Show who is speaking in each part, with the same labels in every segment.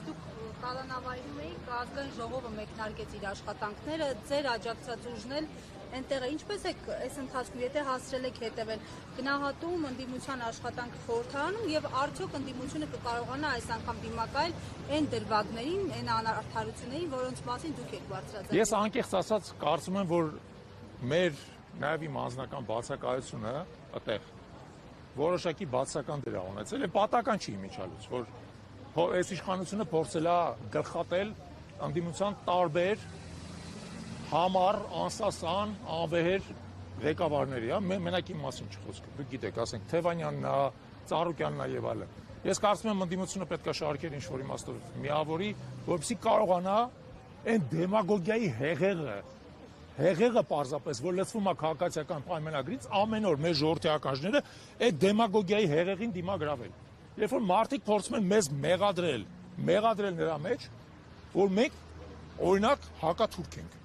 Speaker 1: դուք կալանավայրում էիք, ազգային ժողովը մեկնարկեց իր աշխատանքները, ձեր աջակցած ուժն էլ այնտեղ է, ինչպես եք այս ընթացքում, եթե հասցրել եք հետևել, գնահատում ընդդիմության աշխատանքը խորհրդարանում եւ արդյոք ընդդիմությունը կկարողանա այս անգամ դիմակայել այն դրվագներին, այն անարդարություններին, որոնց մասին դուք եք բարձրացրել։
Speaker 2: Ես անկեղծ ասած կարծում եմ, որ մեր նաեւ իմ անձնական բացակայությունը այդտեղ որոշակի բացական դեր ունեցել է, պատական չի իմիջալուց, որ այս իշխանությունը փորձել է գլխատել ընդդիմության տարբեր համար, անսասան, անվեհեր ղեկավարների, մենակ իմ մասին չխոսքը, դուք գիտեք, ասենք Թևանյանն է, Ծառուկյանն է եւ այլն։ Ես կարծում եմ ընդդիմությունը պետք է շարքեր ինչ-որ իմաստով միավորի, որպեսզի կարողանա այն դեմագոգիայի հեղեղը պարզապես, որ լցվում է քաղաքացիական պայմանագրից, ամեն օր մեր ժողովրդի ականջները այդ դեմագոգիայի հեղեղին դիմագրավել։ Երբ որ մարդիկ փորձում են մեզ մեղադրել նրա մեջ, որ մենք օրինակ հակաթուրք ենք։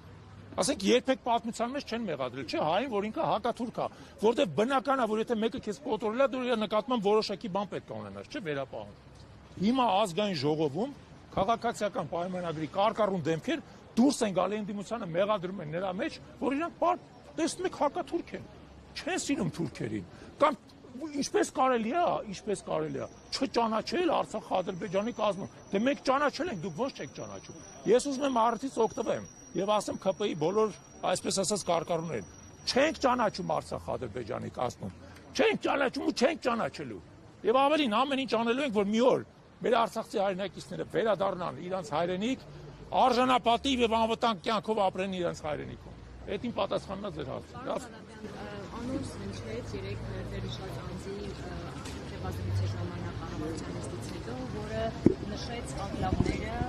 Speaker 2: Ասենք երբեք պատմության մեջ չեն մեղադրել, չէ, հային, որ ինքը հակաթուրք է, որտեղ բնական է, որ եթե մեկը քեզ կոտորել է, դու իր նկատմամբ որոշակի բան պետք է ունենաս, չէ, վերապահում։ Հիմա ազգային ժողովում քաղաքացիական պայմանագրի կարկառուն դեմքեր դուրս են գալի ընդդիմությանը, մեղադրում են նրա մեջ, որ իրանք տեսնում եք հակաթուրք են, չեն սիրում թուրքերին, կամ ինչպես կարելի է չճանաչել Արցախ-Ադրբեջանի կազմում, դե մենք ճանաչել ենք, դուք ոչ չեք ճանաչում։ Ես ուզում եմ արդից օգտվեմ եւ ասեմ ԿՊ-ի բոլոր, այսպես ասած, կարկառուներին, չենք ճանաչում Արցախ-Ադրբեջանի կազմում, չենք ճանաչում ու չենք ճանաչելու։ Եվ ավելին ամեն ինչ անելու ենք, որ մի օր մեր արցախցի հայրենակիցները վերադառնան իրանց հայրենիք, արժանապատիվ եւ անվտանգ կյանքով ապրեն իրենց հայրենիքում։ Այդ իմ պատասխանն է ձեր հարցին։
Speaker 3: Անոնց հնչեց երեք ձեր իշխած անձի ձևազրույցի ժամանակ կառավարության նիստից հետո, որը նշեց անկլավները,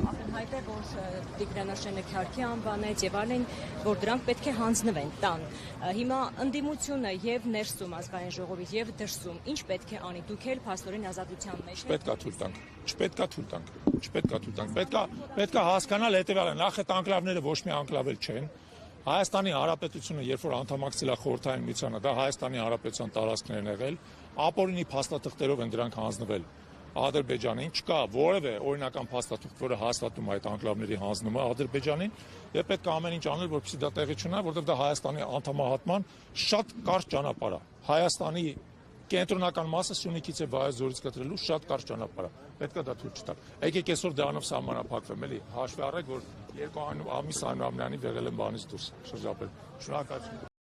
Speaker 3: ակնհայտ է, որ Տիգրան Քյարքի անվանեց եւ այլն, որ դրանք պետք է հանձնվեն տան։ Հիմա ընդդիմությունը եւ ներսում ազգային ժողովից եւ դրսում ինչ պետք է անի, դուք էլ փաստորեն ազատության մեջ եք։
Speaker 2: Չպետք է թույլ տանք։ Պետք է հասկանալ հետեւյալը, նախ այդ անկլավները ոչ մի անկլավել չեն։ Հայաստանի Հանրապետությունը, երբ որ անդամակցել է Խորհրդային Միությանը, դա Հայաստանի Հանրապետության տարածքներն եղել, ապօրինի փաստաթղթերով են դրանք հանձնվել Ադրբեջանին, չկա որևէ օրինական փաստաթուղթ, որը հաստատում այդ անկլավների հանձնումը Ադրբեջանին, եւ պետք է ամեն ինչ անել, որպեսզի դա տեղի չունենա, որովհետեւ դա Հայաստանի անդամահատման շատ կարճ ճանապարհ է։ Հայաստանի կենտրոնական մասը Սյունիքից եւ Վայոց կտրելու շատ կարճ ճանապարհ է։ Պետք է դա թույլ չտալ։ Եկեք այսօր դրանով սահմանափակվեմ, էլի հաշվի առեք, որ 2 ամիս այնուամենայնիվ եղել եմ բանից դուրս շրջապել։ Շնորհակալություն։